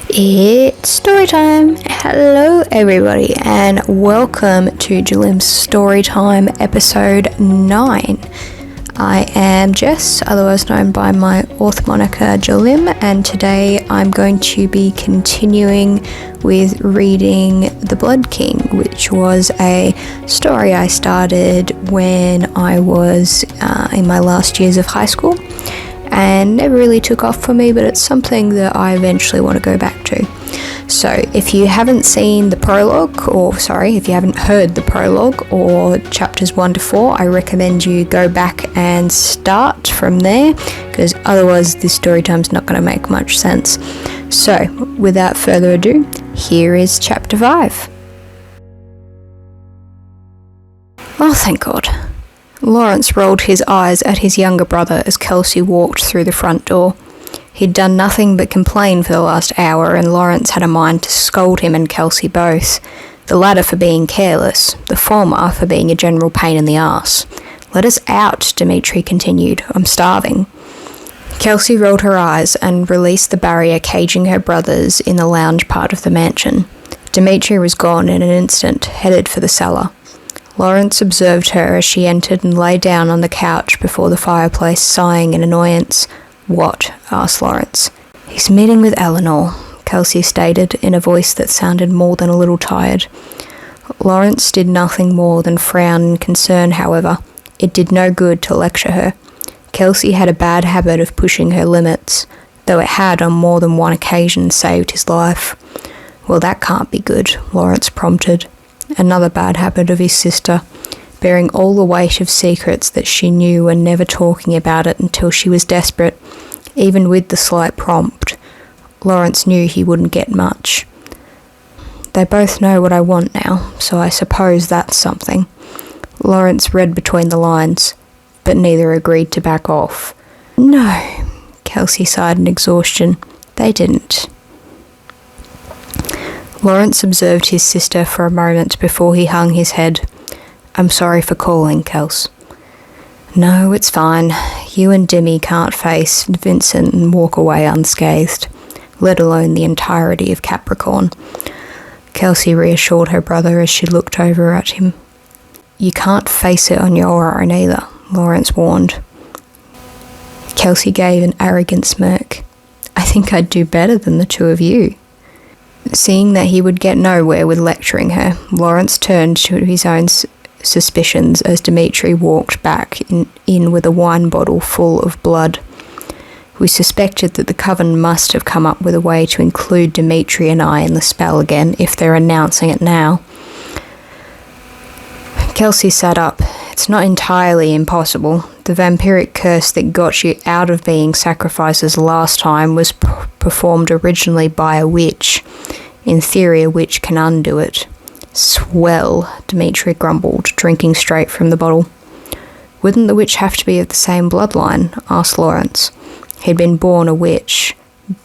It's story time. Hello everybody and welcome to Jelim's Storytime episode 9. I am Jess, otherwise known by my author moniker Jelim, and today I'm going to be continuing with reading The Blood King, which was a story I started when I was in my last years of high school. And never really took off for me, but it's something that I eventually want to go back to. So if you haven't seen the prologue, if you haven't heard the prologue or chapters 1 to 4, I recommend you go back and start from there, because otherwise this story time's not going to make much sense. So without further ado, here is chapter 5. Oh, thank God. Lawrence rolled his eyes at his younger brother as Kelsey walked through the front door. He'd done nothing but complain for the last hour, and Lawrence had a mind to scold him and Kelsey both. The latter for being careless, the former for being a general pain in the arse. "Let us out," Dimitri continued. "I'm starving." Kelsey rolled her eyes and released the barrier caging her brothers in the lounge part of the mansion. Dimitri was gone in an instant, headed for the cellar. Lawrence observed her as she entered and lay down on the couch before the fireplace, sighing in annoyance. "What?" asked Lawrence. "He's meeting with Eleanor," Kelsey stated in a voice that sounded more than a little tired. Lawrence did nothing more than frown in concern, however. It did no good to lecture her. Kelsey had a bad habit of pushing her limits, though it had on more than one occasion saved his life. "Well, that can't be good," Lawrence prompted. Another bad habit of his sister, bearing all the weight of secrets that she knew and never talking about it until she was desperate, even with the slight prompt. Lawrence knew he wouldn't get much. "They both know what I want now, so I suppose that's something." Lawrence read between the lines, but neither agreed to back off. "No," Kelsey sighed in exhaustion. "They didn't." Lawrence observed his sister for a moment before he hung his head. "I'm sorry for calling, Kels." "No, it's fine. You and Dimmy can't face Vincent and walk away unscathed, let alone the entirety of Capricorn." Kelsey reassured her brother as she looked over at him. "You can't face it on your own either," Lawrence warned. Kelsey gave an arrogant smirk. "I think I'd do better than the two of you." Seeing that he would get nowhere with lecturing her, Lawrence turned to his own suspicions as Dimitri walked back in with a wine bottle full of blood. We suspected that the coven must have come up with a way to include Dimitri and I in the spell again, if they're announcing it now. Kelsey sat up. "It's not entirely impossible. The vampiric curse that got you out of being sacrifices last time was performed originally by a witch. In theory, a witch can undo it." "Swell," Dimitri grumbled, drinking straight from the bottle. "Wouldn't the witch have to be of the same bloodline?" asked Lawrence. He'd been born a witch,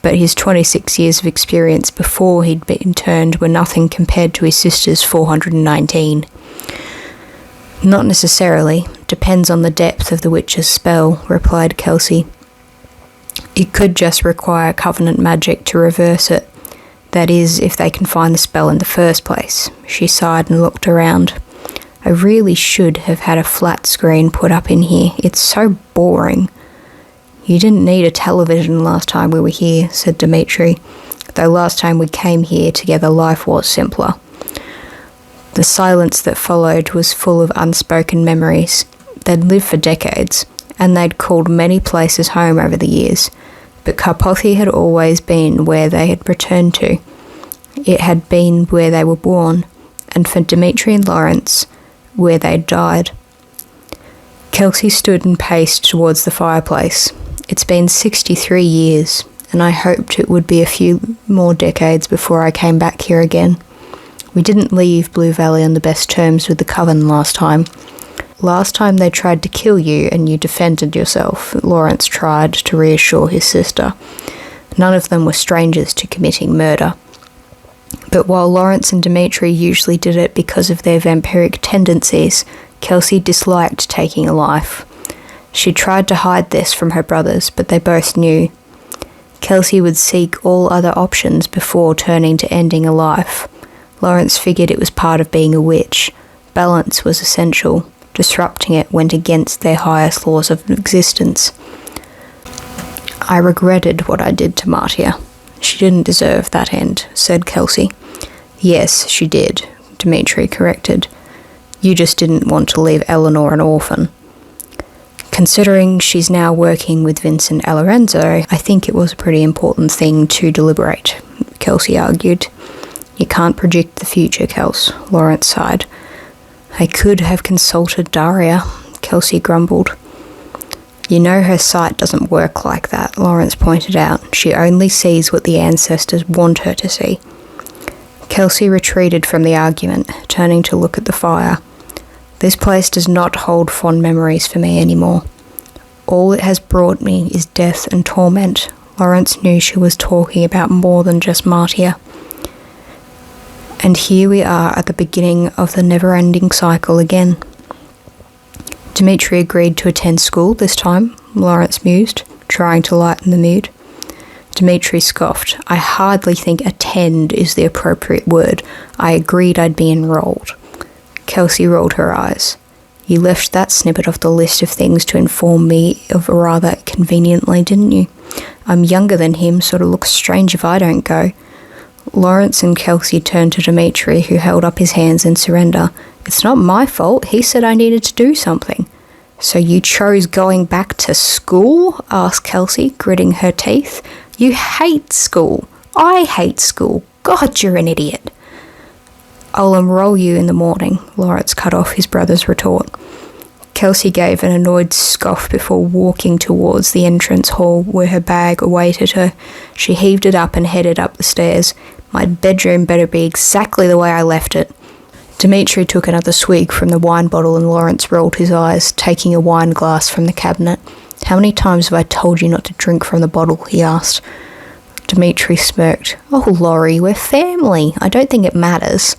but his 26 years of experience before he'd been turned were nothing compared to his sister's 419. "Not necessarily. Depends on the depth of the witch's spell," replied Kelsey. "It could just require covenant magic to reverse it. That is, if they can find the spell in the first place." She sighed and looked around. "I really should have had a flat screen put up in here. It's so boring." "You didn't need a television last time we were here," said Dimitri. "Though last time we came here together, life was simpler." The silence that followed was full of unspoken memories. They'd lived for decades, and they'd called many places home over the years, but Carpathy had always been where they had returned to. It had been where they were born, and for Dimitri and Lawrence, where they'd died. Kelsey stood and paced towards the fireplace. "It's been 63 years, and I hoped it would be a few more decades before I came back here again. We didn't leave Blue Valley on the best terms with the Coven last time. Last time they tried to kill you and you defended yourself," Lawrence tried to reassure his sister. None of them were strangers to committing murder. But while Lawrence and Dimitri usually did it because of their vampiric tendencies, Kelsey disliked taking a life. She tried to hide this from her brothers, but they both knew. Kelsey would seek all other options before turning to ending a life. Lawrence figured it was part of being a witch. Balance was essential. Disrupting it went against their highest laws of existence. I regretted what I did to Martia. She didn't deserve that end, said Kelsey. Yes, she did, Dimitri corrected. You just didn't want to leave Eleanor an orphan. Considering she's now working with Vincent e Lorenzo, I think it was a pretty important thing to deliberate, Kelsey argued. You can't predict the future, Kels, Lawrence sighed. I could have consulted Daria, Kelsey grumbled. You know her sight doesn't work like that, Lawrence pointed out. She only sees what the ancestors want her to see. Kelsey retreated from the argument, turning to look at the fire. This place does not hold fond memories for me anymore. All it has brought me is death and torment. Lawrence knew she was talking about more than just Martia. And here we are at the beginning of the never-ending cycle again. Dimitri agreed to attend school this time, Lawrence mused, trying to lighten the mood. Dimitri scoffed. I hardly think attend is the appropriate word. I agreed I'd be enrolled. Kelsey rolled her eyes. You left that snippet off the list of things to inform me of rather conveniently, didn't you? I'm younger than him, sort of looks strange if I don't go. Lawrence and Kelsey turned to Dimitri, who held up his hands in surrender. It's not my fault. He said I needed to do something. So you chose going back to school? Asked Kelsey, gritting her teeth. You hate school. I hate school. God, you're an idiot. I'll enroll you in the morning, Lawrence cut off his brother's retort. Kelsey gave an annoyed scoff before walking towards the entrance hall where her bag awaited her. She heaved it up and headed up the stairs. My bedroom better be exactly the way I left it. Dimitri took another swig from the wine bottle and Lawrence rolled his eyes, taking a wine glass from the cabinet. How many times have I told you not to drink from the bottle? He asked. Dimitri smirked. Oh, Laurie, we're family. I don't think it matters.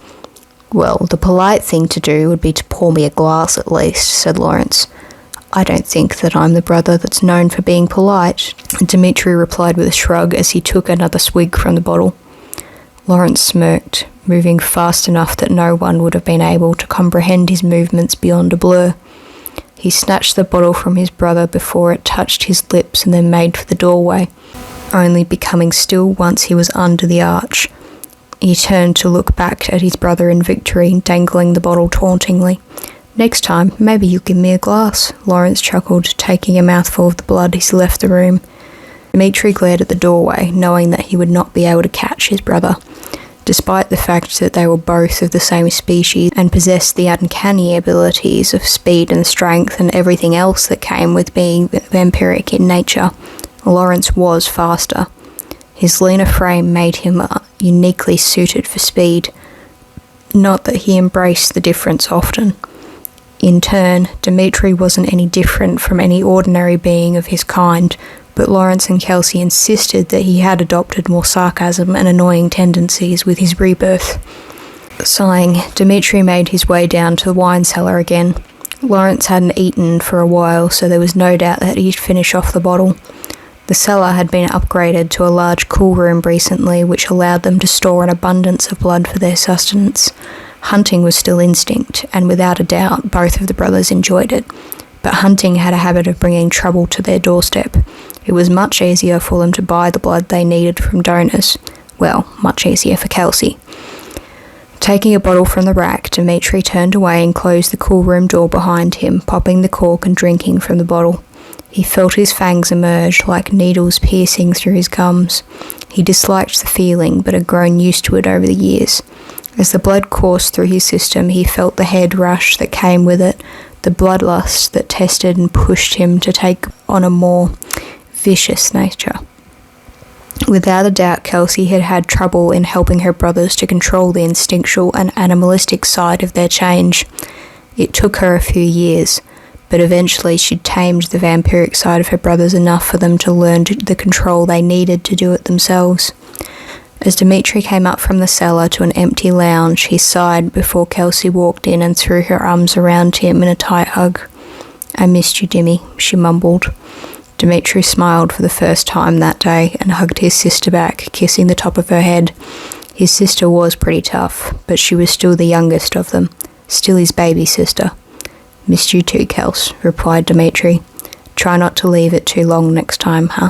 Well, the polite thing to do would be to pour me a glass at least, said Lawrence. I don't think that I'm the brother that's known for being polite, Dimitri replied with a shrug as he took another swig from the bottle. Lawrence smirked, moving fast enough that no one would have been able to comprehend his movements beyond a blur. He snatched the bottle from his brother before it touched his lips and then made for the doorway, only becoming still once he was under the arch. He turned to look back at his brother in victory, dangling the bottle tauntingly. Next time, maybe you'll give me a glass, Lawrence chuckled, taking a mouthful of the blood as he left the room. Dimitri glared at the doorway, knowing that he would not be able to catch his brother. Despite the fact that they were both of the same species and possessed the uncanny abilities of speed and strength and everything else that came with being vampiric in nature, Lawrence was faster. His leaner frame made him uniquely suited for speed. Not that he embraced the difference often. In turn, Dimitri wasn't any different from any ordinary being of his kind, but Lawrence and Kelsey insisted that he had adopted more sarcasm and annoying tendencies with his rebirth. Sighing, Dimitri made his way down to the wine cellar again. Lawrence hadn't eaten for a while, so there was no doubt that he'd finish off the bottle. The cellar had been upgraded to a large cool room recently, which allowed them to store an abundance of blood for their sustenance. Hunting was still instinct, and without a doubt, both of the brothers enjoyed it. But hunting had a habit of bringing trouble to their doorstep. It was much easier for them to buy the blood they needed from donors. Well, much easier for Kelsey. Taking a bottle from the rack, Dimitri turned away and closed the cool room door behind him, popping the cork and drinking from the bottle. He felt his fangs emerge like needles piercing through his gums. He disliked the feeling, but had grown used to it over the years. As the blood coursed through his system, he felt the head rush that came with it, the bloodlust that tested and pushed him to take on a more vicious nature. Without a doubt, Kelsey had had trouble in helping her brothers to control the instinctual and animalistic side of their change. It took her a few years, but eventually she'd tamed the vampiric side of her brothers enough for them to learn the control they needed to do it themselves. As Dimitri came up from the cellar to an empty lounge, he sighed before Kelsey walked in and threw her arms around him in a tight hug. I missed you, Dimmy, she mumbled. Dimitri smiled for the first time that day and hugged his sister back, kissing the top of her head. His sister was pretty tough, but she was still the youngest of them, still his baby sister. "Missed you too, Kels," replied Dimitri. "Try not to leave it too long next time, huh?"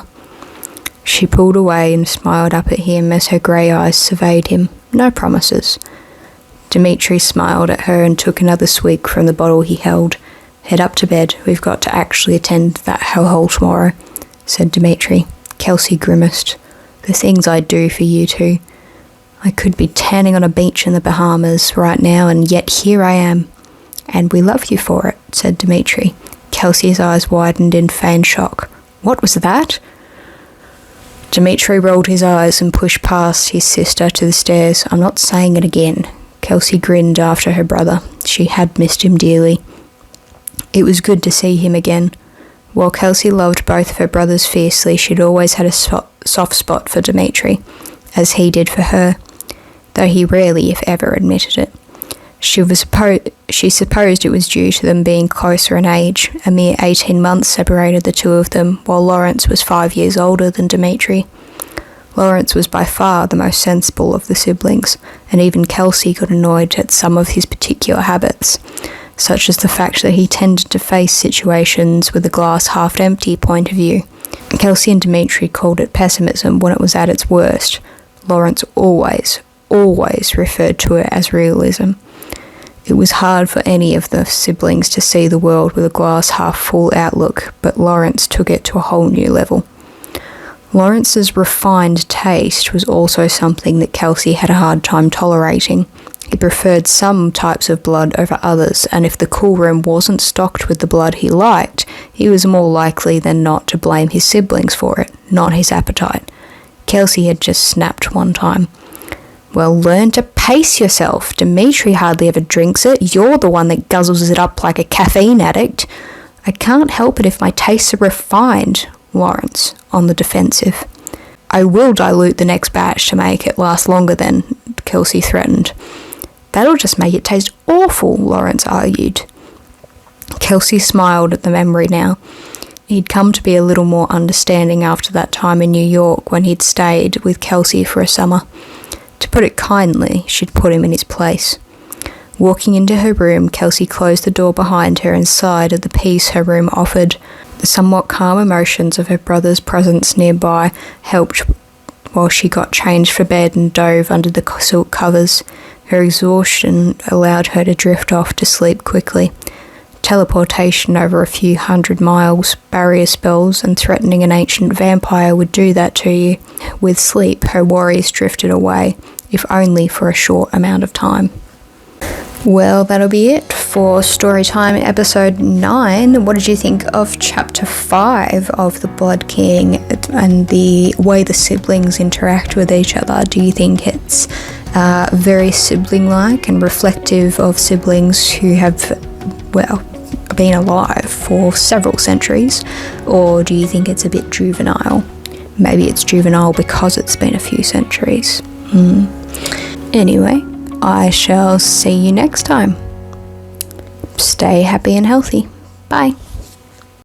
She pulled away and smiled up at him as her grey eyes surveyed him. No promises. Dimitri smiled at her and took another swig from the bottle he held. "Head up to bed. We've got to actually attend that hellhole tomorrow," said Dimitri. Kelsey grimaced. "The things I'd do for you two. I could be tanning on a beach in the Bahamas right now, and yet here I am." "And we love you for it," said Dimitri. Kelsey's eyes widened in feigned shock. "What was that?" Dimitri rolled his eyes and pushed past his sister to the stairs. "I'm not saying it again." Kelsey grinned after her brother. She had missed him dearly. It was good to see him again. While Kelsey loved both of her brothers fiercely, she'd always had a soft spot for Dimitri, as he did for her, though he rarely, if ever, admitted it. She supposed it was due to them being closer in age. A mere 18 months separated the two of them, while Lawrence was 5 years older than Dimitri. Lawrence was by far the most sensible of the siblings, and even Kelsey got annoyed at some of his particular habits, such as the fact that he tended to face situations with a glass half empty point of view. Kelsey and Dimitri called it pessimism when it was at its worst. Lawrence always referred to it as realism. It was hard for any of the siblings to see the world with a glass half full outlook, but Lawrence took it to a whole new level. Lawrence's refined taste was also something that Kelsey had a hard time tolerating. He preferred some types of blood over others, and if the cool room wasn't stocked with the blood he liked, he was more likely than not to blame his siblings for it, not his appetite. Kelsey had just snapped one time. "Well, learn to pace yourself. Dimitri hardly ever drinks it. You're the one that guzzles it up like a caffeine addict." "I can't help it if my tastes are refined," Lawrence, on the defensive. "I will dilute the next batch to make it last longer then," Kelsey threatened. "That'll just make it taste awful," Lawrence argued. Kelsey smiled at the memory now. He'd come to be a little more understanding after that time in New York when he'd stayed with Kelsey for a summer. To put it kindly, she'd put him in his place. Walking into her room, Kelsey closed the door behind her and sighed at the peace her room offered. The somewhat calm emotions of her brother's presence nearby helped while she got changed for bed and dove under the silk covers. Her exhaustion allowed her to drift off to sleep quickly. Teleportation over a few 100 miles, barrier spells, and threatening an ancient vampire would do that to you. With sleep, her worries drifted away, if only for a short amount of time. Well, that'll be it for Storytime episode 9. What did you think of chapter 5 of The Blood King and the way the siblings interact with each other? Do you think it's very sibling-like and reflective of siblings who have, well, been alive for several centuries? Or do you think it's a bit juvenile? Maybe it's juvenile because it's been a few centuries. Anyway, I shall see you next time. Stay happy and healthy. Bye.